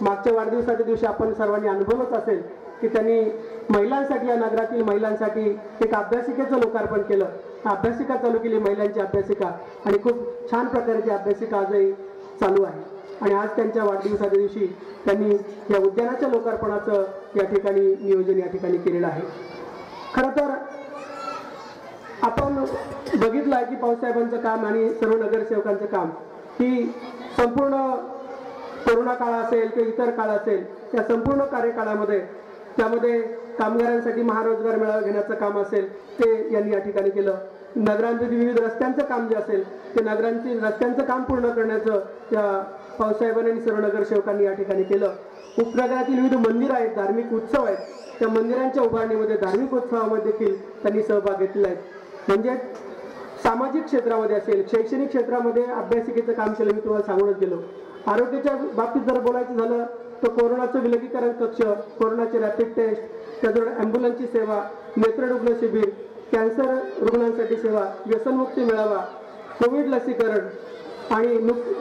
मागच्या वाढदिवसाच्या दिवशी आपण सर्वांनी अनुभवच असेल की त्यांनी महिलांसाठी, या नगरातील महिलांसाठी एक अभ्यासिकेचं लोकार्पण केलं. अभ्यासिका चालू केली, महिलांची अभ्यासिका, आणि खूप छान प्रकारची अभ्यासिका आजही चालू आहे. आणि आज त्यांच्या वाढदिवसाच्या दिवशी त्यांनी या उद्यानाच्या लोकार्पणाचं या ठिकाणी नियोजन या ठिकाणी केलेलं आहे. खरं तर आपण बघितलं आहे की पावसाहेबांचं काम आणि सर्व नगरसेवकांचं काम ही संपूर्ण कोरोना काळ असेल किंवा इतर काळ असेल, या संपूर्ण कार्यकाळामध्ये त्यामध्ये कामगारांसाठी महारोजगार मेळावा घेण्याचं काम असेल ते यांनी या ठिकाणी केलं. नगरांचे विविध रस्त्यांचं काम जे असेल ते रस्त्यांचं काम पूर्ण करण्याचं त्या पावसाहेबांनी आणि सर्व नगरसेवकांनी या ठिकाणी केलं. उपनगरातील विविध मंदिरं आहेत, धार्मिक उत्सव आहेत, त्या मंदिरांच्या उभारणीमध्ये, धार्मिक उत्सवामध्ये देखील त्यांनी सहभाग घेतलेला आहे. म्हणजे सामाजिक क्षेत्रामध्ये असेल, शैक्षणिक क्षेत्रामध्ये अभ्यासिकेचं काम केलं, मी तुम्हाला सांगूनच गेलो. आरोग्याच्या बाबतीत जर बोलायचं झालं तर कोरोनाचं विलगीकरण कक्ष, कोरोनाचे रॅपिड टेस्ट, त्याचबरोबर ॲम्ब्युलन्सची सेवा, नेत्ररुग्ण शिबिर, कॅन्सर रुग्णांसाठी सेवा, व्यसनमुक्ती मेळावा, कोविड लसीकरण, आणि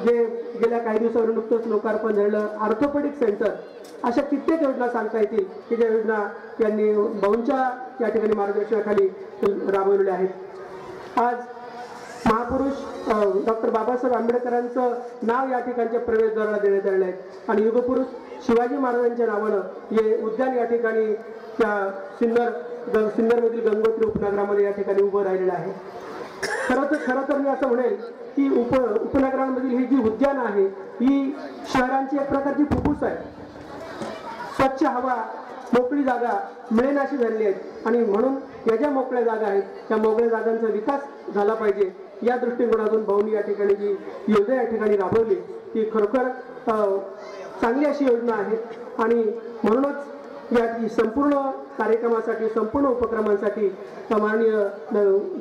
जे गेल्या काही दिवसावर नुकतंच लोकार्पण झालेलं ऑर्थोपेडिक सेंटर, अशा कित्येक योजना सांगता येतील की ज्या योजना यांनी भाऊंच्या या ठिकाणी मार्गदर्शनाखाली राबवलेल्या आहेत. आज महापुरुष डॉक्टर बाबासाहेब आंबेडकरांचं नाव या ठिकाणच्या प्रवेशद्वाराला देण्यात आलेलं आहे आणि युगपुरुष शिवाजी महाराजांच्या नावानं हे उद्यान या ठिकाणी त्या सिन्नरमधील गंगोत्री उपनगरामध्ये या ठिकाणी उभं राहिलेलं आहे. खरं तर मी असं म्हणेल की उपनगरांमधील ही जी उद्यान आहे ही शहरांची एक प्रकारची फुफ्फुस आहे. स्वच्छ हवा, मोकळी जागा मिळेनाशी झालेली आहेत आणि म्हणून या ज्या मोकळ्या जागा आहेत त्या मोकळ्या जागांचा विकास झाला पाहिजे या दृष्टिकोनातून भाऊंनी या ठिकाणी जी योजना या ठिकाणी राबवली ती खरोखर चांगली अशी योजना आहे. आणि म्हणूनच या संपूर्ण कार्यक्रमासाठी, संपूर्ण उपक्रमांसाठी माननीय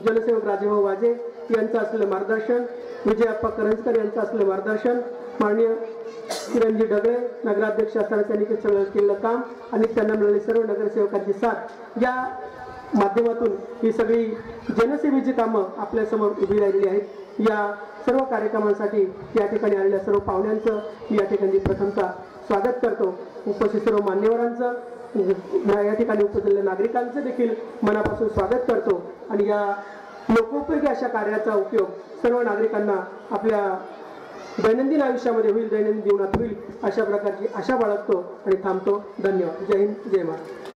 जलसेवक राजेभाऊ वाजे यांचं असलेलं मार्गदर्शन, विजयप्पा करंजकर यांचं असलेलं मार्गदर्शन, माननीय किरणजी ढगळे नगराध्यक्ष असताना त्यांनी सगळं केलेलं काम आणि त्यांना मिळालेली सर्व नगरसेवकांची साथ, या माध्यमातून ही सगळी जनसेवेची कामं आपल्यासमोर उभी राहिलेली आहेत. या सर्व कार्यक्रमांसाठी या ठिकाणी आलेल्या सर्व पाहुण्यांचं मी या ठिकाणी प्रथमतः स्वागत करतो. उपस्थित सर्व मान्यवरांचं, या ठिकाणी उपस्थित नागरिकांचं देखील मनापासून स्वागत करतो आणि या लोकोपयोगी अशा कार्याचा उपयोग सर्व नागरिकांना आपल्या दैनंदिन आयुष्यामध्ये होईल, दैनंदिन जीवनात होईल अशा प्रकारची आशा बाळगतो आणि थांबतो. धन्यवाद. जय हिंद, जय महाराष्ट्र.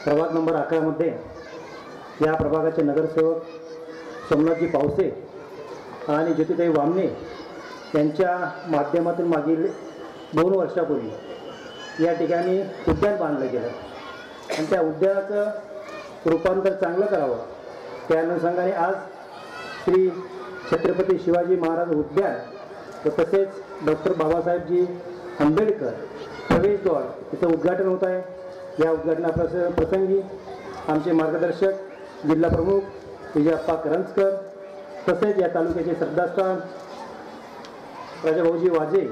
प्रभाग नंबर 11 मध्ये या प्रभागाचे नगरसेवक सोमनाथजी पावसे आणि ज्योतिताई वामने यांच्या माध्यमातून मागील 2 वर्षापूर्वी या ठिकाणी उद्यान बांधलं गेलं आणि त्या उद्यानाचं रूपांतर चांगलं करावं त्या अनुषंगाने आज श्री छत्रपती शिवाजी महाराज उद्यान व तसेच डॉक्टर बाबासाहेबजी आंबेडकर प्रवेशद्वार याचं उद्घाटन होत आहे. या प्रसंगी आमचे मार्गदर्शक जिल्हा प्रमुख विजयाप्पा करंजकर, तसेच या तालुक्याचे श्रद्धास्थान राजाभाऊजी वाजे,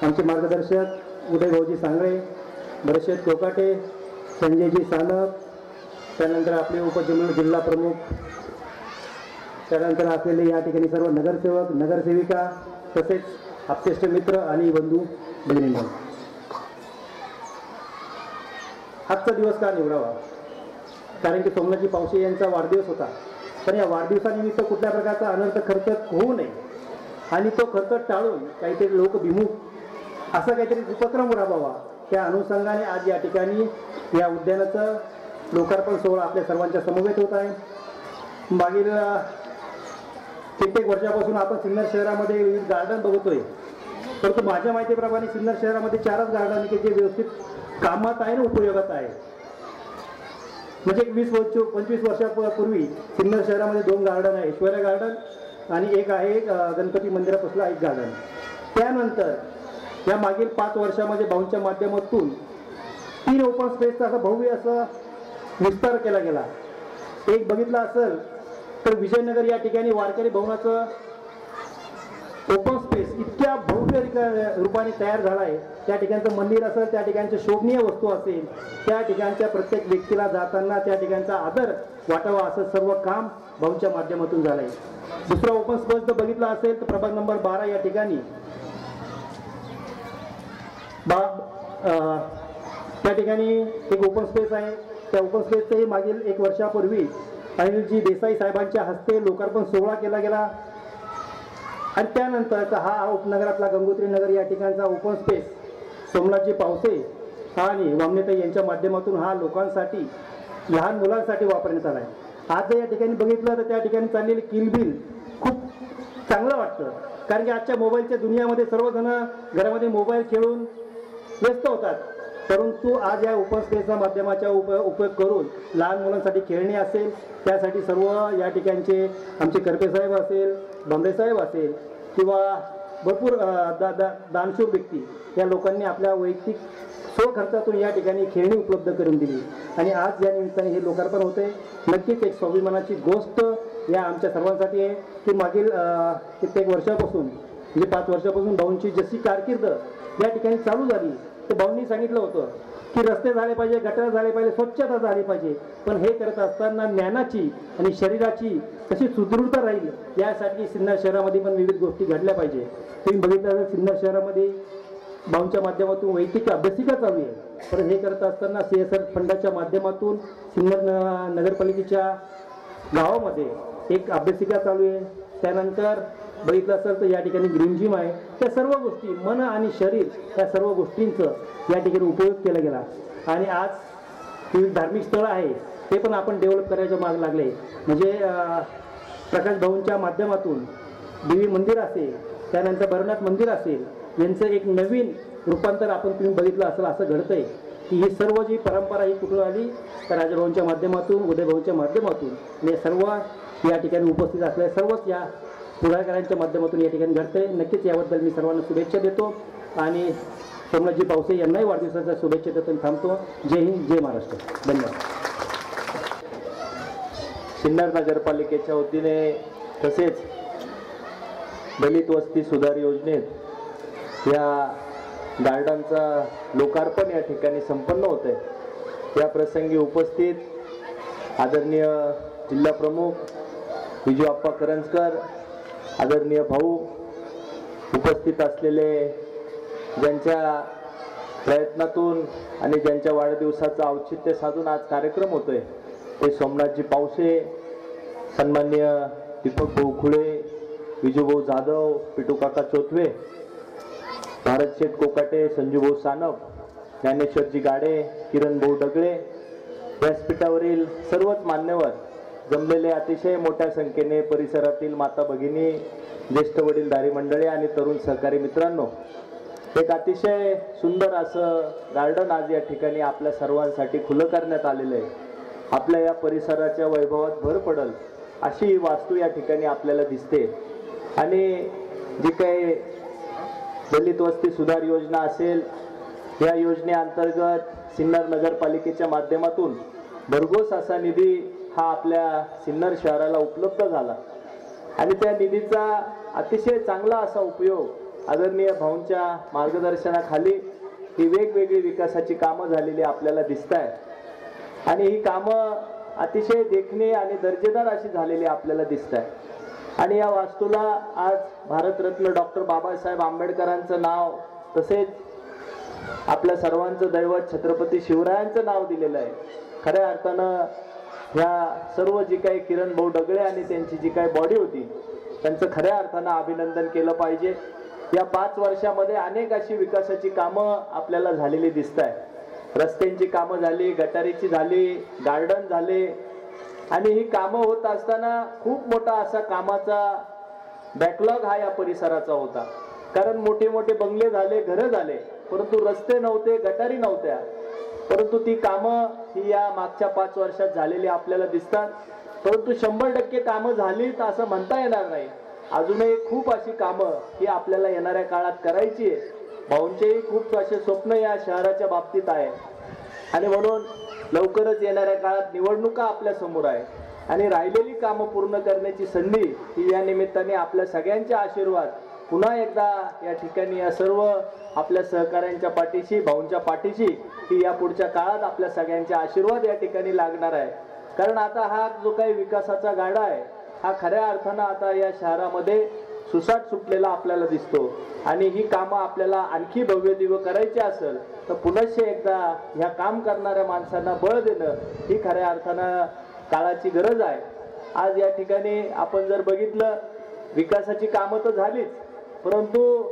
आमचे मार्गदर्शक उदयभाऊजी सांगळे, भरतशेठ कोकाटे, संजयजी सानप, त्यानंतर आपले जिल्हा प्रमुख, त्यानंतर असलेले या ठिकाणी सर्व नगरसेवक नगरसेविका, तसेच आपतेष्ट मित्र आणि बंधू भगिनींनो, आजचा दिवस का निवडावा? कारण की सोमनाथजी पावसे यांचा वाढदिवस होता. पण या वाढदिवसानिमित्त कुठल्या प्रकारचा अनर्थ खर्च होऊ नये आणि तो खर्च टाळून काहीतरी लोकभिमुख असा काहीतरी उपक्रम राबवावा, त्या अनुषंगाने आज या ठिकाणी या उद्यानाचं लोकार्पण सोहळा आपल्या सर्वांच्या समवेत होत आहे. मागील कित्येक वर्षापासून आपण सिन्नर शहरामध्ये विविध गार्डन बघतोय, परंतु माझ्या माहितीप्रमाणे सिन्नर शहरामध्ये 4च गार्डन की जे व्यवस्थित कामात आहे आणि उपयोगात आहे. म्हणजे 20-25 वर्षापूर्वी सिन्नर शहरामध्ये 2 गार्डन आहे, ऐश्वर्या गार्डन आणि एक आहे गणपती मंदिरापासला एक गार्डन. त्यानंतर या मागील 5 वर्षामध्ये भाऊंच्या माध्यमातून 3 ओपन स्पेसचा असा भव्य असा विस्तार केला गेला. एक बघितला असेल तर विजयनगर या ठिकाणी वारकरी भवनाचं ओपन स्पेस इतक्या भव्य रूपाने तयार झाला आहे. त्या ठिकाणचं मंदिर असेल, त्या ठिकाणच्या शोभनीय वस्तू असेल, त्या ठिकाणच्या प्रत्येक व्यक्तीला जाताना त्या ठिकाणचा आदर वाटावा असं सर्व काम भाऊंच्या माध्यमातून झालं आहे. दुसरा ओपन स्पेस जर बघितला असेल तर प्रभाग नंबर 12 या ठिकाणी त्या ठिकाणी एक ओपन स्पेस आहे. त्या ओपन स्पेसचंही मागील 1 वर्षापूर्वी अनिलजी देसाई साहेबांच्या हस्ते लोकार्पण सोहळा केला गेला. आणि त्यानंतरचा हा उपनगरातला गंगोत्री नगर या ठिकाणचा ओपन स्पेस सोमनाथजी पावसे आणि वामनेताई यांच्या माध्यमातून हा लोकांसाठी, लहान मुलांसाठी वापरण्यात आला आहे. आज जर या ठिकाणी बघितलं तर त्या ठिकाणी चाललेली किलबिल खूप चांगलं वाटतं. कारण की आजच्या मोबाईलच्या दुनियामध्ये सर्वजण घरामध्ये मोबाईल खेळून व्यस्त होतात, परंतु आज या ओपन स्पेसच्या माध्यमाचा उपयोग करून लहान मुलांसाठी खेळणी असेल, त्यासाठी सर्व या ठिकाणचे आमचे करपे साहेब असेल, बांबळे साहेब असेल किंवा भरपूर दानशूर व्यक्ती या लोकांनी आपल्या वैयक्तिक स्वखर्चातून या ठिकाणी खेळणी उपलब्ध करून दिली. आणि आज या निमित्ताने हे लोकार्पण होते. नक्कीच एक स्वाभिमानाची गोष्ट या आमच्या सर्वांसाठी आहे की मागील कित्येक वर्षापासून म्हणजे 5 वर्षापासून भाऊंची जशी कारकीर्द या ठिकाणी चालू झाली तर भाऊंनी सांगितलं होतं की रस्ते झाले पाहिजे, गटर झाले पाहिजे, स्वच्छता झाली पाहिजे, पण हे करत असताना ज्ञानाची आणि शरीराची कशी सुदृढता राहील यासाठी सिन्नर शहरामध्ये पण विविध गोष्टी घडल्या पाहिजे. तुम्ही बघितलं तर सिन्नर शहरामध्ये भाऊंच्या माध्यमातून वैयक्तिक अभ्यासिका चालू आहे, पण हे करत असताना CSR फंडाच्या माध्यमातून सिन्नर नगरपालिकेच्या गावामध्ये एक अभ्यासिका चालू आहे. त्यानंतर बघितलं असेल तर या ठिकाणी ग्रीन जिम आहे. त्या सर्व गोष्टी मन आणि शरीर या सर्व गोष्टींचं या ठिकाणी उपयोग केला गेला. आणि आज विविध धार्मिक स्थळं आहे ते पण आपण डेव्हलप करायच्या माग लागले. म्हणजे प्रकाश भाऊंच्या माध्यमातून देवी मंदिर असेल, त्यानंतर भरनाथ मंदिर असेल, यांचं एक नवीन रूपांतर आपण तुम्ही बघितलं असेल. असं घडतंय की ही सर्व जी परंपरा ही कुठून आली तर राजाभाऊंच्या माध्यमातून, उदयभाऊंच्या माध्यमातून, हे सर्व या ठिकाणी उपस्थित असलेल्या सर्वच या पुढाकारांच्या माध्यमातून या ठिकाणी घडतंय. नक्कीच याबद्दल मी सर्वांना शुभेच्छा देतो आणि सोमनाथजी पावसे यांनाही वाढदिवसाच्या शुभेच्छा देतो. थांबतो. जय हिंद, जय महाराष्ट्र. धन्यवाद. सिन्नर नगरपालिकेच्या वतीने तसेच दलित वस्ती सुधार योजनेत या गार्डनचा लोकार्पण या ठिकाणी संपन्न होत आहे. या प्रसंगी उपस्थित आदरणीय जिल्हा प्रमुख विजयाप्पा करंजकर, आदरणीय भाऊ, उपस्थित असलेले ज्यांच्या प्रयत्नातून आणि ज्यांच्या वाढदिवसाचं औचित्य साधून आज कार्यक्रम होतोय ते सोमनाथजी पावसे, सन्माननीय दीपक भाऊ खुळे, विजूभाऊ जाधव, पिटू काका चोथवे, भारतशेठ कोकाटे, संजूभाऊ सानप, ज्ञानेश्वरजी गाडे, किरण भाऊ डगळे, व्यासपीठावरील सर्वच मान्यवर जमलेले अतिशय मोठ्या संख्येने परिसरातील माता भगिनी, ज्येष्ठ वडीलधारी मंडळी आणि तरुण सहकारी मित्रांनो, एक अतिशय सुंदर असं गार्डन आज या ठिकाणी आपल्या सर्वांसाठी खुलं करण्यात आलेलं आहे. आपल्या या परिसराच्या वैभवात भर पडेल अशी वास्तू या ठिकाणी आपल्याला दिसते. आणि जी काही दलित वस्ती सुधार योजना असेल, या योजनेअंतर्गत सिन्नर नगरपालिकेच्या माध्यमातून भरघोस असा निधी हा आपल्या सिन्नर शहराला उपलब्ध झाला आणि त्या निधीचा अतिशय चांगला असा उपयोग आदरणीय भाऊंच्या मार्गदर्शनाखाली ही वेगवेगळी विकासाची कामं झालेली आपल्याला दिसत आहेत आणि ही कामं अतिशय देखणी आणि दर्जेदार अशी झालेली आपल्याला दिसत आहे आणि या वास्तूला आज भारतरत्न डॉक्टर बाबासाहेब आंबेडकरांचं नाव तसेच आपल्या सर्वांचं दैवत छत्रपती शिवरायांचं नाव दिलेलं आहे. खऱ्या अर्थानं ह्या सर्व जी काही किरण भाऊ डगळे आणि त्यांची जी काही बॉडी होती त्यांचं खऱ्या अर्थानं अभिनंदन केलं पाहिजे. या 5 वर्षामध्ये अनेक अशी विकासाची कामं आपल्याला झालेली दिसत आहे. रस्त्यांची कामं झाली, गटारीची झाली, गार्डन झाले आणि ही कामं होत असताना खूप मोठा असा कामाचा बॅकलॉग हा या परिसराचा होता. कारण मोठे मोठे बंगले झाले, घरं झाले, परंतु रस्ते नव्हते, गटारी नव्हत्या. परंतु ती कामं ही या मागच्या 5 वर्षात झालेली आपल्याला दिसतात. परंतु 100% कामं झालीत असं म्हणता येणार नाही. अजूनही खूप अशी कामं ही आपल्याला येणाऱ्या काळात करायची आहे. भाऊंचेही खूप असे स्वप्न या शहराच्या बाबतीत आहे आणि म्हणून लवकरच येणाऱ्या काळात निवडणुका आपल्या समोर आहे आणि राहिलेली कामं पूर्ण करण्याची संधी ही या निमित्ताने आपल्या सगळ्यांचे आशीर्वाद पुन्हा एकदा या ठिकाणी या सर्व आपल्या सहकाऱ्यांच्या पाठीशी, भाऊंच्या पाठीशी ही या पुढच्या काळात आपल्या सगळ्यांचे आशीर्वाद या ठिकाणी लागणार आहे. कारण आता हा जो काही विकासाचा गाडा आहे हा खऱ्या अर्थानं आता या शहरामध्ये सुसाट सुटलेला आपल्याला दिसतो आणि ही कामं आपल्याला आणखी भव्य दिव्य करायची असेल तर पुनश्च एकदा ह्या काम करणाऱ्या माणसांना बळ देणं ही खऱ्या अर्थानं काळाची गरज आहे. आज या ठिकाणी आपण जर बघितलं विकासाची कामं तर झालीच, परंतु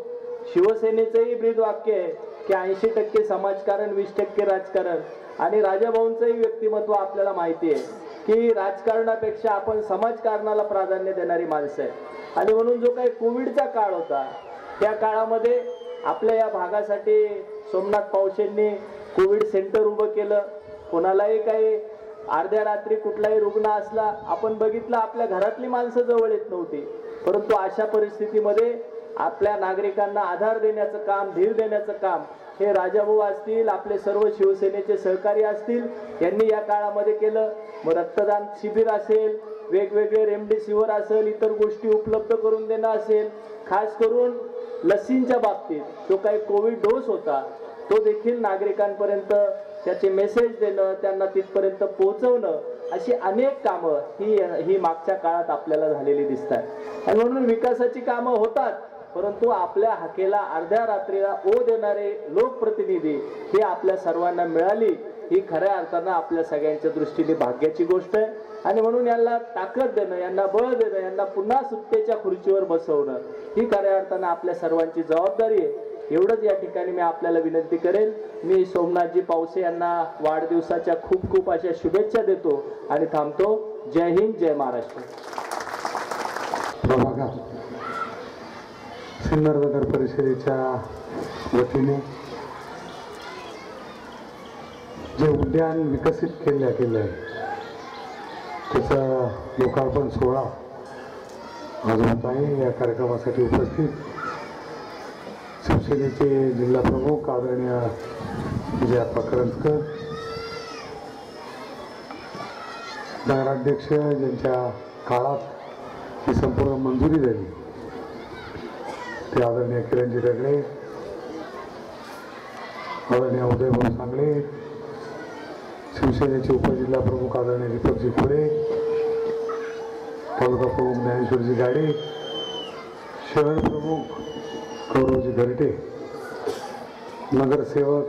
शिवसेनेचंही ब्रीद वाक्य आहे की 80% समाजकारण 20% राजकारण आणि राजाभाऊंचंही व्यक्तिमत्व आपल्याला माहिती आहे की राजकारणापेक्षा आपण समाजकारणाला प्राधान्य देणारी माणसं आहे. आणि म्हणून जो काही कोविडचा काळ होता त्या काळामध्ये आपल्या या भागासाठी सोमनाथ पावशेंनी कोविड सेंटर उभं केलं. कोणालाही काही अर्ध्या रात्री कुठलाही रुग्ण असला आपण बघितलं आपल्या घरातली माणसं जवळ येत नव्हती, परंतु अशा परिस्थितीमध्ये आपल्या नागरिकांना आधार देण्याचं काम, धीर देण्याचं काम हे राजाभाऊ असतील, आपले सर्व शिवसेनेचे सहकारी असतील यांनी या काळामध्ये केलं. मग रक्तदान शिबिर असेल, वेगवेगळे रेमडेसिवीर असेल, इतर गोष्टी उपलब्ध करून देणं असेल, खास करून लसींच्या बाबतीत जो काही कोविड डोस होता तो देखील नागरिकांपर्यंत त्याचे मेसेज देणं, त्यांना तिथपर्यंत पोहोचवणं अशी अनेक कामं ही मागच्या काळात आपल्याला झालेली दिसतात. आणि म्हणून विकासाची कामं होतात, परंतु आपल्या हाकेला अर्ध्या रात्रीला ओ देणारे लोकप्रतिनिधी ही आपल्या सर्वांना मिळाली ही खऱ्या अर्थानं आपल्या सगळ्यांच्या दृष्टीने भाग्याची गोष्ट आहे. आणि म्हणून यांना ताकद देणं, यांना बळ देणं, यांना पुन्हा सत्तेच्या खुर्चीवर बसवणं ही खऱ्या अर्थानं आपल्या सर्वांची जबाबदारी आहे. एवढंच या ठिकाणी मी आपल्याला विनंती करेल. मी सोमनाथजी पावसे यांना वाढदिवसाच्या खूप खूप अशा शुभेच्छा देतो आणि थांबतो. जय हिंद, जय महाराष्ट्र. सिन्नर नगर परिषदेच्या वतीने जे उद्यान विकसित केले आहे त्याचा लोकार्पण सोहळा आज होत आहे. या कार्यक्रमासाठी उपस्थित शिवसेनेचे जिल्हा प्रमुख आदरणीय विजयाप्पा करंजकर, नगराध्यक्ष ज्यांच्या काळात ही संपूर्ण मंजुरी झाली ते आदरणीय किरणजी डगळे, आदरणीय उदयभाऊ सांगळे, शिवसेनेचे उपजिल्हा प्रमुख आदरणीय दीपकजी खोडे, तालुका प्रमुख ज्ञानेश्वरजी गाडे, शहर प्रमुख गौरवजी घरटे, नगरसेवक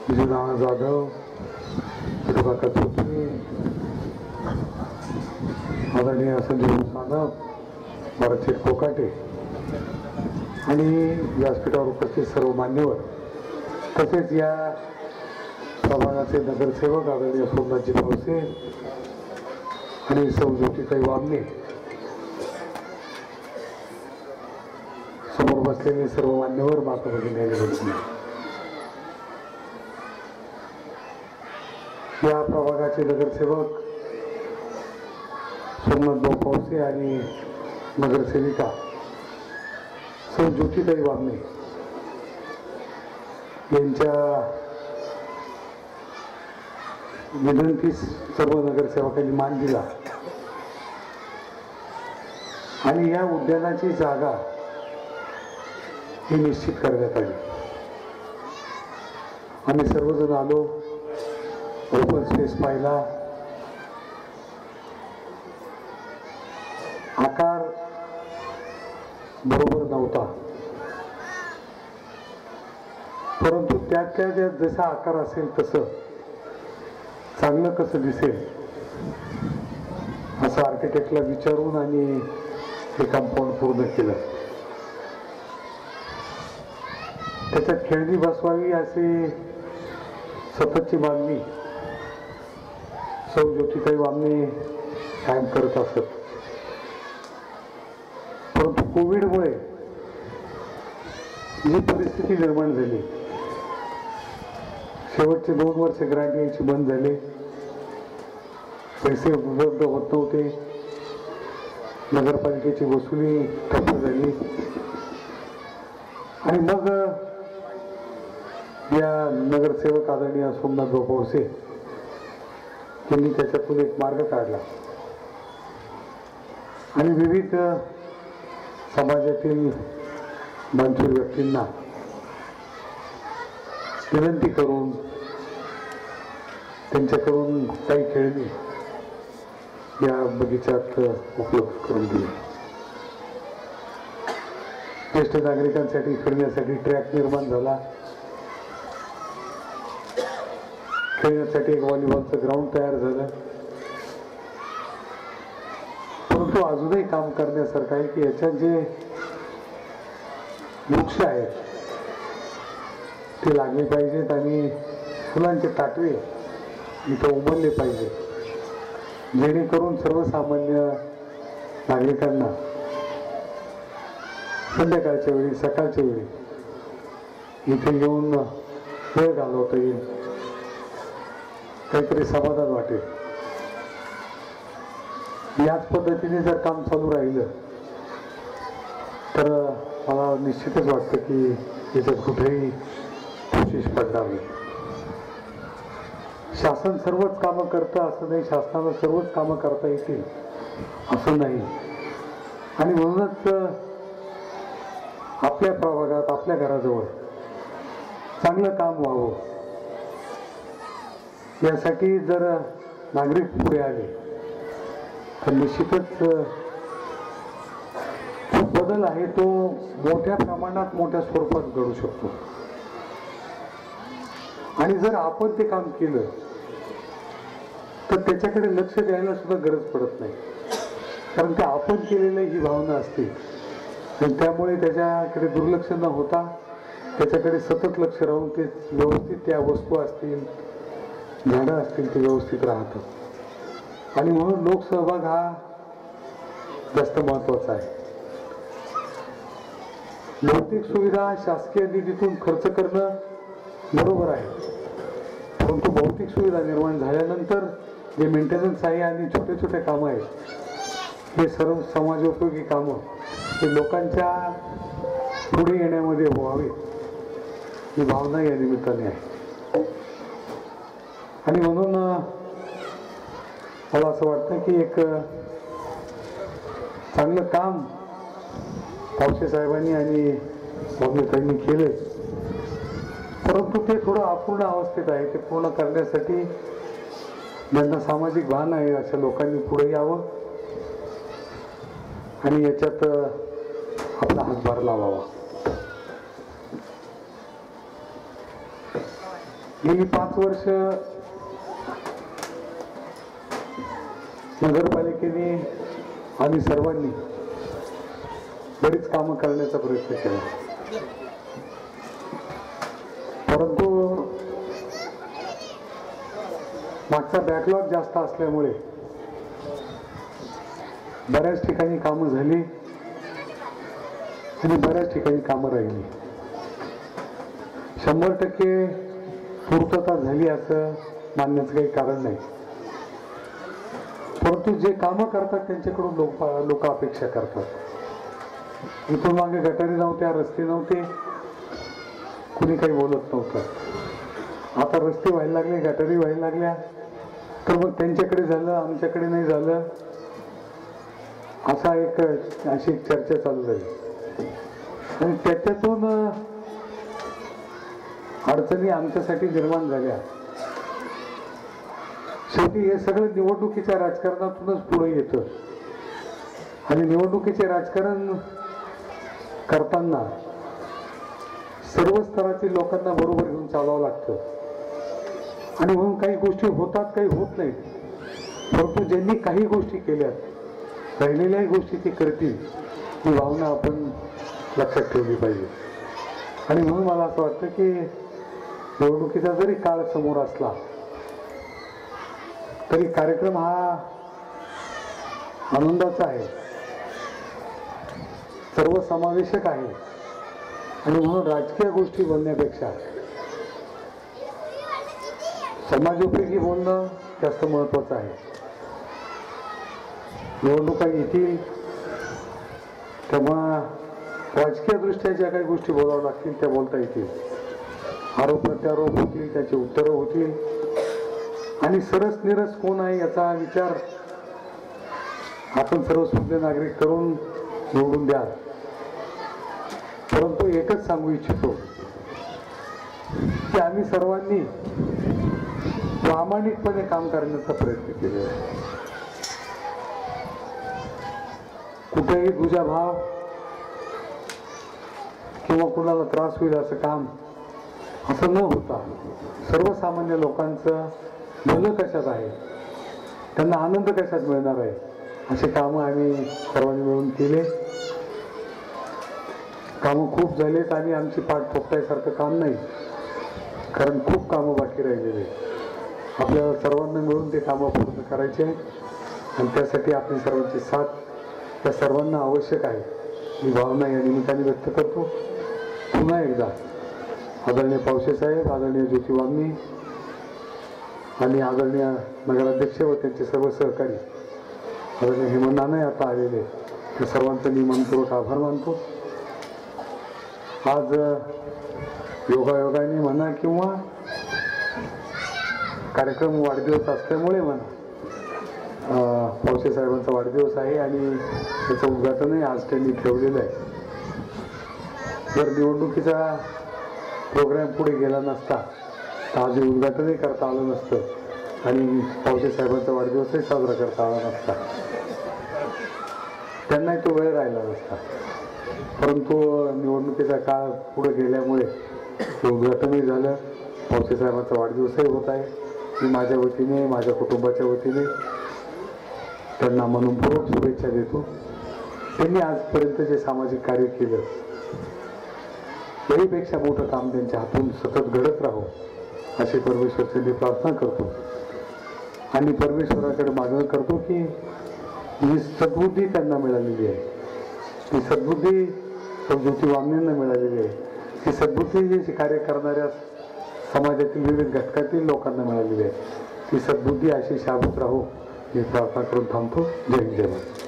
विजयनारायण जाधव, विठोबा चौधरी, आदरणीय संजय साधव, भरतशेठ कोकाटे आणि व्यासपीठावर उपस्थित सर्व मान्यवर, तसेच या प्रभागाचे नगरसेवक आदरणीय सोमनाथजी पावसे आणि सौ ज्योतिताई वामने, समोर बसलेले सर्व मान्यवर, माता भगिनी आणि भगिनी, या प्रभागाचे नगरसेवक सोमनाथभाऊ पावसे आणि नगरसेविका सौ ज्योतिताई वामने यांच्या विनंतीस सर्व नगरसेवकांनी मान दिला आणि या उद्यानाची जागा ही निश्चित करण्यात आली. आम्ही सर्वजण आलो, ओपन स्पेस पाहिला. आकार बरोबर नव्हता, परंतु त्यात जसा आकार असेल तसं चांगलं कसं दिसेल असं आर्किटेक्टला विचारून आणि हे कंपाऊंड पूर्ण केलं. त्याच्यात खेळणी बसवावी अशी सततची मागणी सौ ज्योतिताई वामने कायम करत असत. परंतु कोविडमुळे जी परिस्थिती निर्माण झाली, शेवटचे 2 वर्ष ग्रँट यायची बंद झाले, पैसे उपलब्ध होत नव्हते, नगरपालिकेची वसुली ठप्प झाली आणि मग या नगरसेवक आदरणीय सोमनाथभाऊ पवसे यांनी त्याच्यातून एक मार्ग काढला आणि विविध समाजातील बांधूर व्यक्तींना विनंती करून त्यांच्याकडून काही खेळणी या बगीच्यात उपलब्ध करून दिली. ज्येष्ठ नागरिकांसाठी फिरण्यासाठी ट्रॅक निर्माण झाला, खेळण्यासाठी एक व्हॉलीबॉलचं ग्राउंड तयार झालं. परंतु अजूनही काम करण्यासारखं आहे की याच्यात जे वृक्ष आहेत ते लागले पाहिजेत आणि फुलांचे ताटवे इथं उमलले पाहिजे, जेणेकरून सर्वसामान्य नागरिकांना संध्याकाळच्या वेळी सकाळच्या वेळी इथे येऊन वेळ घालवता येईल, काहीतरी समाधान वाटेल. याच पद्धतीने जर काम चालू राहिलं तर मला निश्चितच वाटतं की याच्यात कुठेही कोशिश पडणार नाही. शासन सर्वच कामं करतं असं नाही, शासनाला सर्वच कामं करता येतील असं नाही. आणि म्हणूनच आपल्या प्रभागात आपल्या घराजवळ चांगलं काम व्हावं यासाठी जर नागरिक पुढे आले तर निश्चितच जो बदल आहे तो मोठ्या प्रमाणात मोठ्या स्वरूपात घडू शकतो. आणि जर आपण ते काम केलं तर त्याच्याकडे लक्ष द्यायला सुद्धा गरज पडत नाही, कारण ते आपण केलेलं ही भावना असते आणि त्यामुळे त्याच्याकडे दुर्लक्ष न होता त्याच्याकडे सतत लक्ष राहून ते व्यवस्थित त्या वस्तू असतील, झाडं असतील ते व्यवस्थित राहतात. आणि म्हणून लोकसहभाग हा जास्त महत्वाचा आहे. भौतिक सुविधा शासकीय निधीतून खर्च करणं बरोबर आहे, परंतु भौतिक सुविधा निर्माण झाल्यानंतर जे मेंटेनन्स आहे आणि छोटे छोटे कामं आहेत हे सर्व समाजोपयोगी कामं हे लोकांच्या पुढे येण्यामध्ये व्हावे ही भावना या निमित्ताने आहे. आणि म्हणून मला असं वाटतं की एक चांगलं काम पवसे साहेबांनी आणि वामनेताईंनी केले, परंतु ते थोडं अपूर्ण अवस्थेत आहे. ते पूर्ण करण्यासाठी ज्यांना सामाजिक भान आहे अशा लोकांनी पुढे यावं आणि याच्यात आपला हातभार लावावा. गेली 5 वर्ष नगरपालिकेने आणि सर्वांनी बरीच कामं करण्याचा प्रयत्न केला, परंतु मागचा बॅकलॉग जास्त असल्यामुळे बऱ्याच ठिकाणी कामं झाली आणि बऱ्याच ठिकाणी कामं राहिली. 100% पूर्तता झाली असं मानण्याचं काही कारण नाही, परंतु जे कामं करतात त्यांच्याकडून लोक अपेक्षा करतात. इथून मागे गटारी नव्हत्या, रस्ते नव्हते, कुणी काही बोलत नव्हतं. आता रस्ते व्हायला लागले, गटारी व्हायला लागल्या, तर मग त्यांच्याकडे झालं, आमच्याकडे नाही झालं, अशी एक चर्चा चालू झाली. आणि त्याच्यातून अडचणी आमच्यासाठी निर्माण झाल्या. शेवटी हे सगळं निवडणुकीच्या राजकारणातूनच पुढे येतं. आणि निवडणुकीचे राजकारण करताना सर्व स्तरातील लोकांना बरोबर घेऊन चालावं लागतं. आणि म्हणून काही गोष्टी होतात, काही होत नाहीत. परंतु ज्यांनी काही गोष्टी केल्यात, राहिलेल्याही गोष्टी ते करतील, ही भावना आपण लक्षात ठेवली पाहिजे. आणि म्हणून मला असं वाटतं की निवडणुकीचा जरी काळ समोर असला तरी कार्यक्रम हा आनंदाचा आहे, सर्वसमावेशक आहे. आणि म्हणून राजकीय गोष्टी बोलण्यापेक्षा समाजोपयोगी बोलणं जास्त महत्वाचं आहे. निवडणुका येतील तेव्हा राजकीय दृष्ट्या ज्या काही गोष्टी बोलाव्या लागतील त्या बोलता येतील. आरोप प्रत्यारोप होतील, त्याची उत्तरं होतील. आणि सरस निरस कोण आहे याचा विचार आपण सर्व सुज्ञ नागरिक करून निवडून द्या. परंतु एकच सांगू इच्छितो की आम्ही सर्वांनी प्रामाणिकपणे काम करण्याचा प्रयत्न केलेला आहे. कुठेही दुजाभाव किंवा कुणाला त्रास होईल असं काम असं न होता सर्वसामान्य लोकांचं भलं कशात आहे, त्यांना आनंद कशात मिळणार आहे, असे कामं आम्ही सर्वांनी मिळून केले. कामं खूप झालेत आणि आमची पाठ थोपटायसारखं काम नाही, कारण खूप कामं बाकी राहिलेले. आपल्याला सर्वांना मिळून ते कामं पूर्ण करायचे आहेत आणि त्यासाठी आपली सर्वांची साथ त्या सर्वांना आवश्यक आहे, ही भावना या निमित्ताने व्यक्त करतो. पुन्हा एकदा आदरणीय पावसे साहेब, आदरणीय ज्योती वामनी आणि आदरणीय नगराध्यक्ष व त्यांचे सर्व सहकारी आदरणीय हेमंत नाना आता आलेले, त्या सर्वांचा मी मनपूर्वक आभार मानतो. आज योगायोगाने म्हणा किंवा कार्यक्रम वाढदिवस असल्यामुळे म्हणा, पावसे साहेबांचा वाढदिवस आहे आणि त्याचं उद्घाटनही आज त्यांनी ठेवलेलं आहे. जर निवडणुकीचा प्रोग्राम पुढे गेला नसता तर आज उद्घाटनही करता आलं नसतं आणि पावसे साहेबांचा वाढदिवसही साजरा करता आला नसता, त्यांनाही तो वेळ राहिला नसता. परंतु निवडणुकीचा काळ पुढे गेल्यामुळे उद्घाटनही झालं, पावसे साहेबांचा वाढदिवसही होत आहे. मी माझ्या वतीने, माझ्या कुटुंबाच्या वतीने त्यांना मनपूर्वक शुभेच्छा देतो. त्यांनी आजपर्यंत जे सामाजिक कार्य केलं त्याहीपेक्षा मोठं काम त्यांच्या हातून सतत घडत राहो अशी परमेश्वराची प्रार्थना करतो. आणि परमेश्वराकडे मागणं करतो की ही सद्बुद्धी त्यांना मिळालेली आहे, ती सद्बुद्धी ज्योती वामनेंना मिळालेली आहे, ती सद्बुद्धी जी कार्य करणाऱ्या समाजातील विविध घटकातील लोकांना मिळालेली आहे, ती सद्बुद्धी अशी शाबूत राहो ही प्रार्थना करून थांबतो. जय हिंद, जय भारत.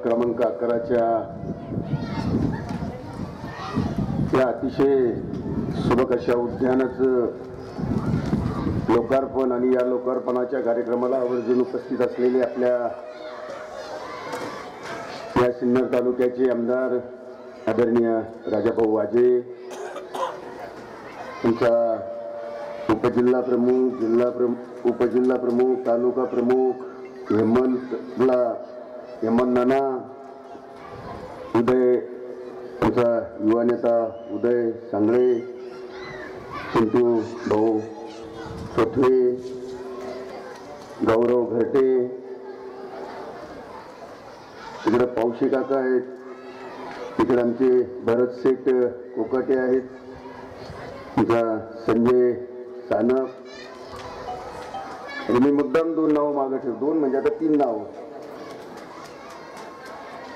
क्रमांक 11च्या या अतिशय सुबक अशा उद्यानाचं लोकार्पण आणि या लोकार्पणाच्या कार्यक्रमाला आवर्जून उपस्थित असलेले आपल्या या सिन्नर तालुक्याचे आमदार आदरणीय राजाभाऊ वाजे, तुमचा उपजिल्हा प्रमुख, उपजिल्हा प्रमुख, तालुका प्रमुख हेमंत नाना, उदय, तुमचा युवा नेता उदय सांगळे, चिंटू भाऊ सोथवे, गौरव घरटे, इकडे पावशी काका आहेत, इकडे आमचे भरत शेठ कोकाटे आहेत, तुमचा संजय सानप. मी मुद्दाम 2 नावं मागं ठेव, 2 म्हणजे आता 3 नावं.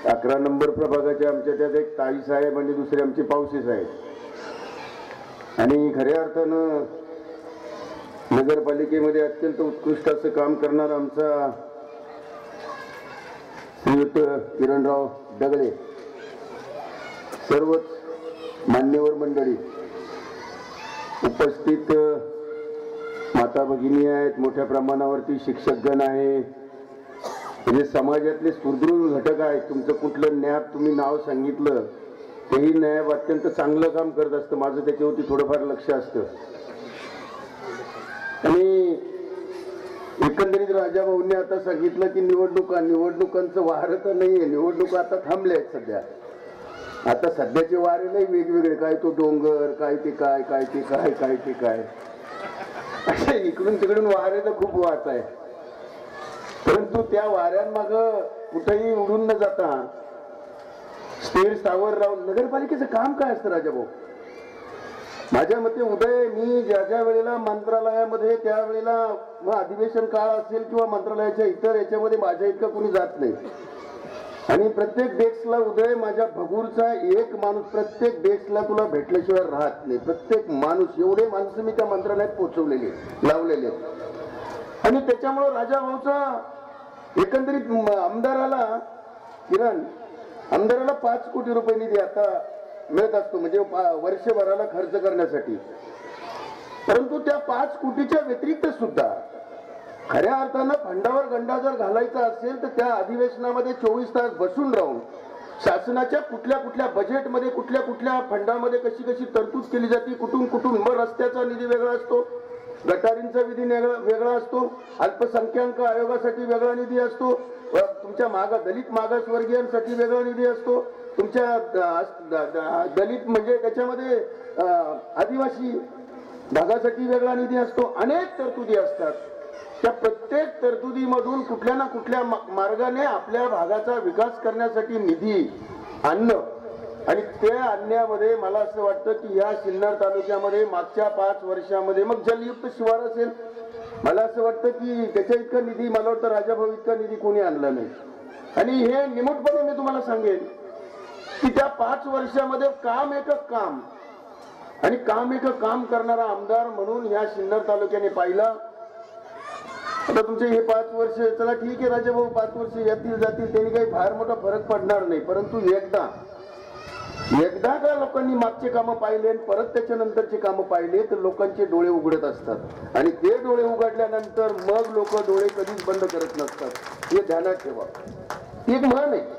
11 नंबर प्रभागाचे आमच्या त्यात एक ताई साहेब आणि दुसरे आमचे पावसे साहेब. आणि खऱ्या अर्थानं नगरपालिकेमध्ये अत्यंत उत्कृष्ट असं काम करणारा आमचा श्रीयुत श्रीयुत किरणराव डगळे, सर्वच मान्यवर मंडळी, उपस्थित माता भगिनी आहेत, मोठ्या प्रमाणावरती शिक्षकगण आहे, म्हणजे समाजातले सुदृढ घटक आहेत. तुमचं कुठलं न्याब तुम्ही नाव सांगितलं तेही न्याब अत्यंत चांगलं काम करत असतं, माझं त्याच्यावरती थोडंफार लक्ष असतं. आणि एकंदरीत राजाभाऊंनी आता सांगितलं की निवडणुकांचं वारं तर नाहीये, निवडणुका आता थांबल्या आहेत सध्या. आता सध्याचे वारे नाही वेगवेगळे, काय तो डोंगर, काय ते काय, काय ते काय, काय ते काय, असे इकडून तिकडून वारे तर खूप वाहत आहे. परंतु त्या वाऱ्यांमाग कुठेही उडून न जाता स्थिर सावर राहून नगरपालिकेचं काम काय असतं राजाभाऊ? माझ्या मते उदय, मी ज्या ज्या वेळेला मंत्रालयामध्ये, त्यावेळेला अधिवेशन काळ असेल किंवा मंत्रालयाच्या इतर याच्यामध्ये माझ्या इतका कोणी जात नाही. आणि प्रत्येक डेस्कला उदय, माझ्या भगूरचा एक माणूस प्रत्येक डेस्कला तुला भेटल्याशिवाय राहत नाही. प्रत्येक माणूस, एवढे माणसं मी त्या मंत्रालयात पोहोचवलेले, लावलेले. आणि त्याच्यामुळं राजाभाऊचा एकंदरीत आमदाराला, किरण, आमदाराला 5 कोटी रुपये निधी आता मिळत असतो, म्हणजे वर्षभराला खर्च करण्यासाठी. परंतु त्या 5 कोटीच्या व्यतिरिक्त सुद्धा खऱ्या अर्थानं फंडावर गंडा जर घालायचा असेल तर त्या अधिवेशनामध्ये 24 तास बसून राहून शासनाच्या कुठल्या कुठल्या बजेटमध्ये, कुठल्या कुठल्या फंडामध्ये कशी कशी तरतूद केली जाते, कुठून कुठून, मग रस्त्याचा निधी वेगळा असतो, गटारींचा निधी वेगळा असतो, अल्पसंख्याक आयोगासाठी वेगळा निधी असतो, तुमच्या दलित मागासवर्गीयांसाठी वेगळा निधी असतो, तुमच्या दलित म्हणजे त्याच्यामध्ये आदिवासी भागासाठी वेगळा निधी असतो. अनेक तरतुदी असतात. त्या प्रत्येक तरतुदीमधून कुठल्या ना कुठल्या मार्गाने आपल्या भागाचा विकास करण्यासाठी निधी आणणं, आणि त्या आणण्यामध्ये मला असं वाटतं की ह्या सिन्नर तालुक्यामध्ये मागच्या 5 वर्षामध्ये, मग जलयुक्त शिवार असेल, मला असं वाटतं की त्याच्या इतका निधी, मला वाटतं राजाभाऊ इतका निधी कोणी आणला नाही. आणि हे निमूटपणे मी तुम्हाला सांगेन की त्या 5 वर्षामध्ये काम एक काम आणि काम एक काम करणारा आमदार म्हणून ह्या सिन्नर तालुक्याने पाहिला. आता तुमचे हे 5 वर्ष, चला ठीक आहे राजाभाऊ, 5 वर्ष येतील जातील, त्यांनी काही फार मोठा फरक पडणार नाही. परंतु एकदा का लोकांनी मागचे कामं पाहिले आणि परत त्याच्यानंतरचे कामं पाहिले तर लोकांचे डोळे उघडत असतात. आणि ते डोळे उघडल्यानंतर मग लोक डोळे कधीच बंद करत नसतात, हे ध्यानात ठेवा. एक म्हण आहे,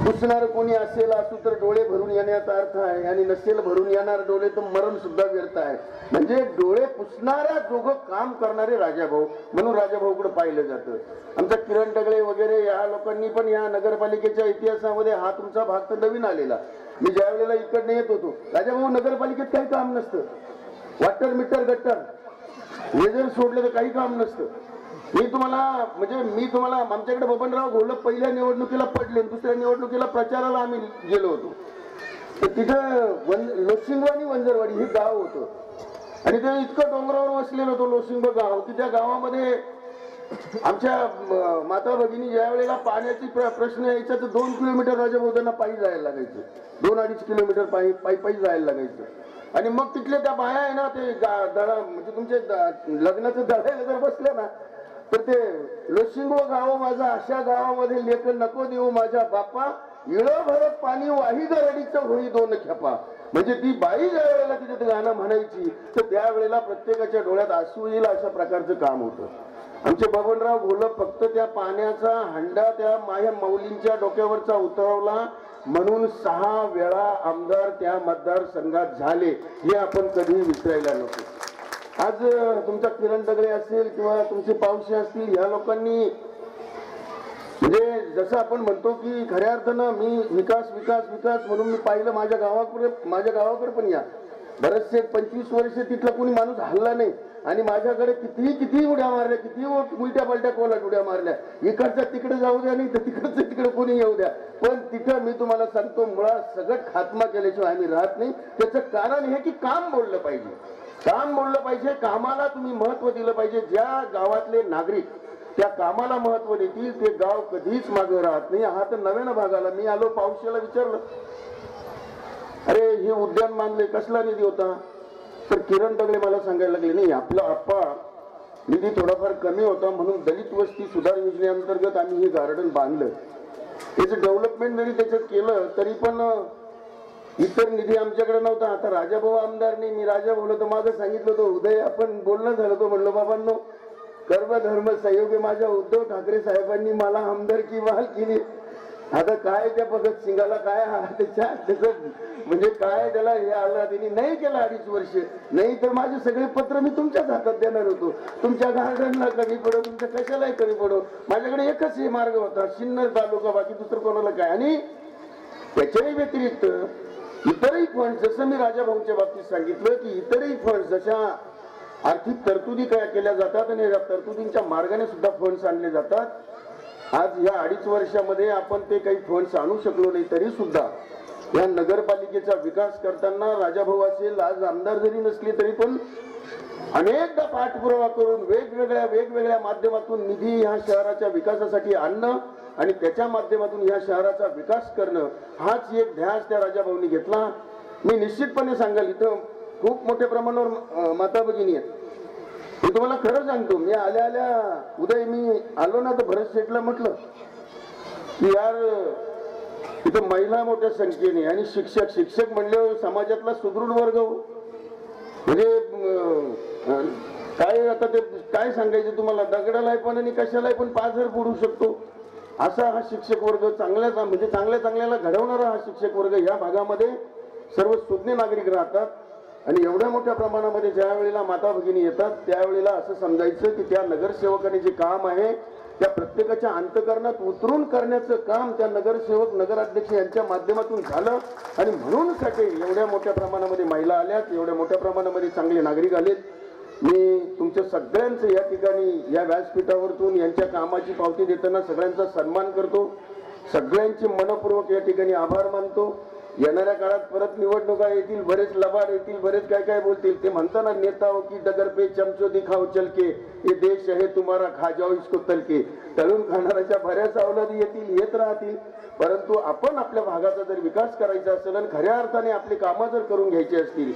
पुसणार कोणी असेल असू तर डोळे भरून येण्याचा अर्थ आहे, आणि नसेल भरून येणार डोळे तर मरण सुद्धा व्यर्थ आहे. म्हणजे डोळे पुसणाऱ्या दोघं काम करणारे राजाभाऊ म्हणून राजाभाऊकडे पाहिलं जातं. आमचा किरण डगळे वगैरे या लोकांनी पण या नगरपालिकेच्या इतिहासामध्ये हा तुमचा भाग तर नवीन आलेला. मी ज्या वेळेला इकडनं येत होतो, राजाभाऊ नगरपालिकेत काही काम नसतं, वॉटर मीटर गट्टर हे जर सोडलं तर काही काम नसतं. मी तुम्हाला आमच्याकडे बबनराव घोलप पहिल्या निवडणुकीला पडले, दुसऱ्या निवडणुकीला प्रचाराला आम्ही गेलो होतो. तर तिथं लोशिंग आणि वंजरवाडी हे गाव होतं, आणि ते इतकं डोंगरावर वसलेलं होतं लोशिंग गाव की त्या गावामध्ये आमच्या माता भगिनी ज्या वेळेला पाण्याची प्रश्न यायचा तर 2 किलोमीटर राजाभाऊंना पायी जायला लागायचं, 2-2.5 किलोमीटर पायी जायला लागायचं. आणि मग तिथले त्या बाया आहे ना, ते म्हणजे तुमचे लग्नाचं दळायला जर बसले ना तर ते लोशिंगो गाव माझा, अशा गावामध्ये लेख नको देऊ माझ्या बापा, इळं भरत पाणी वाही गरडीचं होई 2 खेपा. म्हणजे ती बाई ज्या वेळेला तिथे गाणं म्हणायची तर त्यावेळेला प्रत्येकाच्या डोळ्यात आसू येईल अशा प्रकारचं काम होतं. आमचे बबनराव घोलप फक्त त्या पाण्याचा हंडा त्या माझ्या माऊलींच्या डोक्यावरचा उतरवला म्हणून 6 वेळा आमदार त्या मतदारसंघात झाले, हे आपण कधीही विसरायला नको. आज तुमचा किरण डगळे असेल किंवा तुमचे पावसे असतील, ह्या लोकांनी म्हणजे जसं आपण म्हणतो की खऱ्या अर्थानं मी विकास विकास विकास म्हणून मी पाहिलं माझ्या गावाकडे पण या बरेचसे 25 वर्ष तिथला कोणी माणूस हल्ला नाही, आणि माझ्याकडे किती उड्या मारल्या, किती उलट्या पलट्या कोलाट उड्या मारल्या, इकडच्या तिकडे जाऊ द्या नाही तर तिकडचं तिकडे कोणी येऊ द्या, पण तिथं मी तुम्हाला सांगतो मुळात सगळं खात्मा केल्याशिवाय आम्ही राहत नाही. त्याचं कारण हे की काम बोललं पाहिजे, कामाला तुम्ही महत्व दिलं पाहिजे. ज्या गावातले नागरिक त्या कामाला महत्व देतील ते गाव कधीच मागे राहत नाही. हा तर नव्यानं भागाला मी आलो, पावसाला विचारलं अरे हे उद्यान बांधले कसला निधी होता, तर किरण डगळे मला सांगायला लागले नाही आपला आप्पा निधी थोडाफार कमी होता म्हणून दलित वस्ती सुधार योजनेअंतर्गत आम्ही हे गार्डन बांधलं. त्याचं डेव्हलपमेंट जरी त्याच्यात केलं तरी पण इतर निधी आमच्याकडे नव्हता. आता राजाभाऊ आमदार नाही, मी राजाभाऊला तर मागं सांगितलं होतं, उदय आपण बोलणं झालं होतं, म्हणलं बाबांनो कर्म धर्म सहयोगी माझ्या उद्धव ठाकरे साहेबांनी मला आमदारकी बहाल केली. आता काय त्या भगतसिंगाला काय त्याचं म्हणजे काय त्याला हे आलं, त्यांनी नाही केलं 2.5 वर्ष, नाही तर माझे सगळे पत्र मी तुमच्याच हातात देणार होतो. तुमच्या गार्डनला कमी पडो, तुमच्या कशालाही कमी पडो, माझ्याकडे एकच हे मार्ग होता, सिन्नर तालुका, बाकी दुसरं कोणाला काय. आणि त्याच्याही व्यतिरिक्त इतरही फंड, जसं मी राजाभाऊच्या बाबतीत सांगितलं की इतरही फंड जशा आर्थिक तरतुदी काय केल्या जातात आणि या तरतुदींच्या मार्गाने सुद्धा फंड्स आणले जातात. आज या 2.5 वर्षामध्ये आपण ते काही फंड्स आणू शकलो नाही, तरी सुद्धा या नगरपालिकेचा विकास करताना राजाभाऊ असेल, आज आमदार जरी नसले तरी पण अनेकदा पाठपुरावा करून वेगवेगळ्या माध्यमातून निधी ह्या शहराच्या विकासासाठी आणणं आणि त्याच्या माध्यमातून ह्या शहराचा विकास करणं, हाच एक ध्यास त्या राजाभाऊंनी घेतला. मी निश्चितपणे सांगाल, इथं खूप मोठ्या प्रमाणावर माता भगिनी आहेत. मी तुम्हाला खरं सांगतो, मी आल्या उदय मी आलो ना तर भरत शेठला म्हटलं की यार इथं महिला मोठ्या संख्येने आणि शिक्षक म्हणले समाजातला सुदृढ वर्ग, म्हणजे काय आता ते काय सांगायचं तुम्हाला, दगडालाही पण आणि कशालाही पण पाझर फोडू शकतो असा हा शिक्षक वर्ग, चांगल्याला घडवणारा हा शिक्षक वर्ग या भागामध्ये सर्व सुज्ञ नागरिक राहतात. आणि एवढ्या मोठ्या प्रमाणामध्ये ज्या वेळेला माता भगिनी येतात त्यावेळेला असं समजायचं की त्या नगरसेवकाने जे काम आहे त्या प्रत्येकाच्या अंतःकरणात उतरून करण्याचं काम त्या नगरसेवक नगराध्यक्ष यांच्या माध्यमातून झालं. आणि म्हणून साठी एवढ्या मोठ्या प्रमाणामध्ये महिला आल्यात, एवढ्या मोठ्या प्रमाणामध्ये चांगले नागरिक आलेत. मी तुमच्या सगळ्यांचं या ठिकाणी या व्यासपीठावरतून यांच्या कामाची पावती देताना सगळ्यांचा सन्मान करतो, सगळ्यांचे मनपूर्वक या ठिकाणी आभार मानतो. येणाऱ्या काळात परत निवडणुका येतील, बरेच लबाड येतील, बरेच काय काय बोलतील. ते म्हणताना नेता हो की डगर पे चमचो दिखाओ चलके, ये देश है तुम्हारा खा जाओ इसको तलके. तळून खाणाऱ्याच्या बऱ्याच अवलादी येतील, येत राहतील, परंतु आपण आपल्या भागाचा जर विकास करायचा असेल आणि खऱ्या अर्थाने आपली कामं जर करून घ्यायची असतील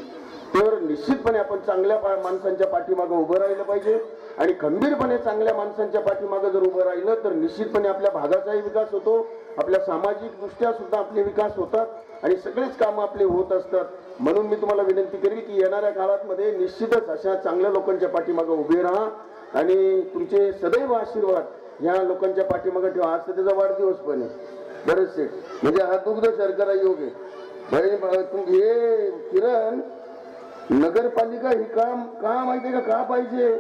तर निश्चितपणे आपण चांगल्या माणसांच्या पाठीमागं उभं राहिलं पाहिजे. आणि खंबीरपणे चांगल्या माणसांच्या पाठीमागं जर उभं राहिलं तर निश्चितपणे आपल्या भागाचाही विकास होतो, आपल्या सामाजिक दृष्ट्या सुद्धा आपले विकास होतात आणि सगळेच कामं आपले होत असतात. म्हणून मी तुम्हाला विनंती करेल की येणाऱ्या काळामध्ये निश्चितच अशा चांगल्या लोकांच्या पाठीमागं उभे राहा आणि तुमचे सदैव आशीर्वाद ह्या लोकांच्या पाठीमागं ठेवा. आज तर त्याचा वाढदिवस पण आहे बरेचसे, म्हणजे हा दुग्ध शर्करा योग आहे. हे किरण, नगरपालिका ही का माहितीये का पाहिजे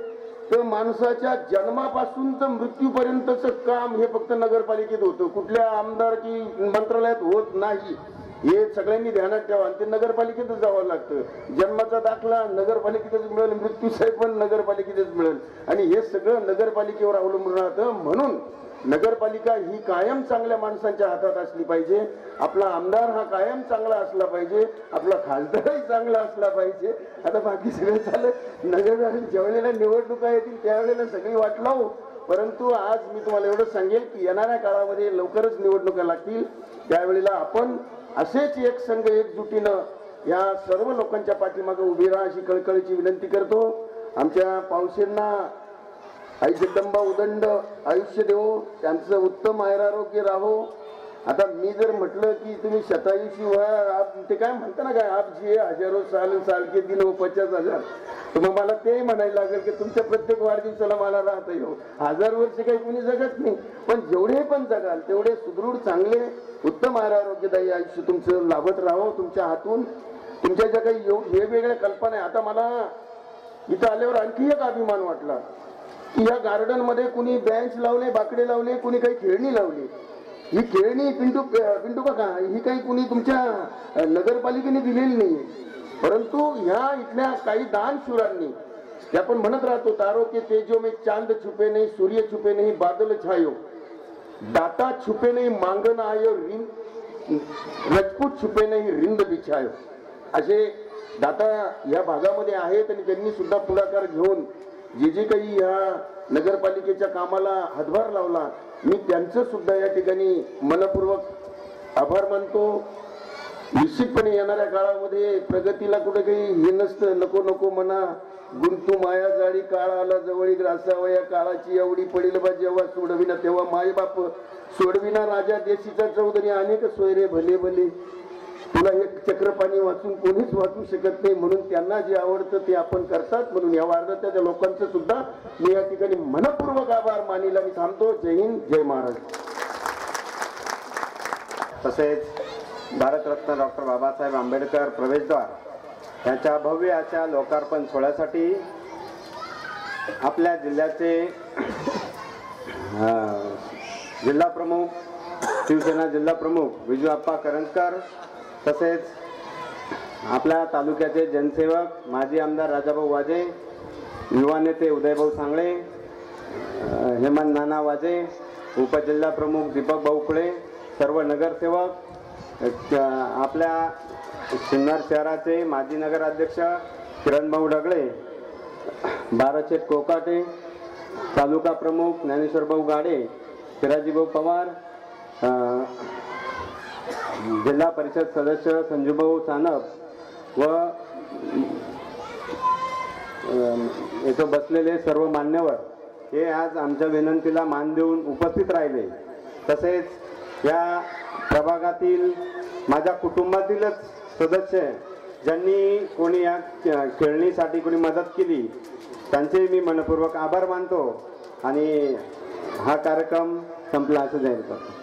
तर माणसाच्या जन्मापासून तर मृत्यूपर्यंतच काम हे फक्त नगरपालिकेत होतं, कुठल्या आमदार की मंत्रालयात होत नाही. हे सगळ्यांनी ध्यानात ठेवा. आणि ते नगरपालिकेतच जावं लागतं. जन्माचा दाखला नगरपालिकेतच मिळेल, मृत्यूसाहेब पण नगरपालिकेतच मिळेल आणि हे सगळं नगरपालिकेवर अवलंबून राहतं. म्हणून नगरपालिका ही कायम चांगल्या माणसांच्या हातात असली पाहिजे. आपला आमदार हा कायम चांगला असला पाहिजे, आपला खासदारही चांगला असला पाहिजे. आता बाकी सगळं झालं, नगर ज्यावेळेला निवडणुका येतील त्यावेळेला सगळी वाट लावू. परंतु आज मी तुम्हाला एवढंच सांगेल की येणाऱ्या काळामध्ये लवकरच निवडणुका लागतील, त्यावेळेला आपण असेच एक संघ एकजुटीनं या सर्व लोकांच्या पाठीमागे उभी राहा अशी कळकळीची विनंती करतो. आमच्या पावसेंना आई जगदंबा उदंड आयुष्य देवो, त्यांचं उत्तम आयुरारोग्य राहो. आता मी जर म्हटलं की तुम्ही शतायुषी व्हा, ते काय म्हणता ना काय आप जी हजारो साल के दिन हो 50,000, तर मग मला ते म्हणायला लागेल की तुमच्या प्रत्येक वाढदिवसाला मला राहता येऊ. 1000 वर्ष काही कुणी जगत नाही, पण जेवढे पण जगाल तेवढे सुदृढ चांगले उत्तम आरोग्यदायी आयुष्य तुमचं लाभत राहो. तुमच्या हातून तुमच्या ज्या काही वेगवेगळ्या कल्पना आहे. आता मला इथं आल्यावर आणखी एक अभिमान वाटला की या गार्डन मध्ये कुणी बेंच लावले, बाकडे लावले, कुणी काही खेळणी लावली. ही खेळणी पिंटू बघा ही काही कुणी तुमच्या नगरपालिकेने दिलेली नाही, परंतु ह्या इथल्या काही दानशूरांनी, ते आपण म्हणत राहतो तारो के तेजो में चांद छुपे नहीं, सूर्य छुपे नहीं, बादल छायो, दाता छुपे नहीं, मांगन आयो, रजपूत छुपे नहीं, रिंद बिछायो. असे दाता या भागामध्ये आहेत आणि त्यांनी सुद्धा पुढाकार घेऊन जे काही या नगरपालिकेच्या कामाला हातभार लावला, मी त्यांचं सुद्धा या ठिकाणी मनपूर्वक आभार मानतो. निश्चितपणे येणाऱ्या काळामध्ये प्रगतीला कुठे काही हे नसतं, नको नको म्हणा गुंतू माया जाळी काळ आला जवळी ग्रासावया काळाची एवढी पडील बा जेव्हा सोडविना तेव्हा माय बाप सोडविना राजा देशीचा चौधरी अनेक सोयरे भले भले तुला एक चक्रपाणी वाचून कोणीच वाचू शकत नाही म्हणून त्यांना जे आवडतं ते आपण करतात म्हणून या वार्धत्याच्या लोकांचं सुद्धा मी या ठिकाणी मनपूर्वक आभार मानिला मी थांबतो. जय हिंद जय महाराष्ट्र. तसेच भारतरत्न डॉक्टर बाबासाहेब आंबेडकर प्रवेशद्वार यांच्या भव्य अशा लोकार्पण सोहळ्यासाठी आपल्या जिल्ह्याचे जिल्हा प्रमुख शिवसेना जिल्हा प्रमुख विजूअप्पा करंजकर तसेच आपल्या तालुक्याचे जनसेवक माजी आमदार राजाभाऊ वाजे, युवा नेते उदयभाऊ सांगळे, हेमंत नाना वाजे, उपजिल्हा प्रमुख दीपक बावकुळे, सर्व नगरसेवक, आपल्या सिन्नर शहराचे माजी नगराध्यक्ष किरणभाऊ ढगळे, बाराशेठ कोकाटे, तालुका प्रमुख ज्ञानेश्वरभाऊ गाडे, शिराजीभाऊ पवार, जिल्हा परिषद सदस्य संजूभाऊ सानप व येथे बसलेले सर्व मान्यवर हे आज आमच्या विनंतीला मान देऊन उपस्थित राहिले. तसेच या प्रभागातील माझ्या कुटुंबातीलच सदस्य ज्यांनी कोणी या खेळणीसाठी कोणी मदत केली त्यांचे मी मनपूर्वक आभार मानतो आणि हा कार्यक्रम संपला असं जाहीर करतो.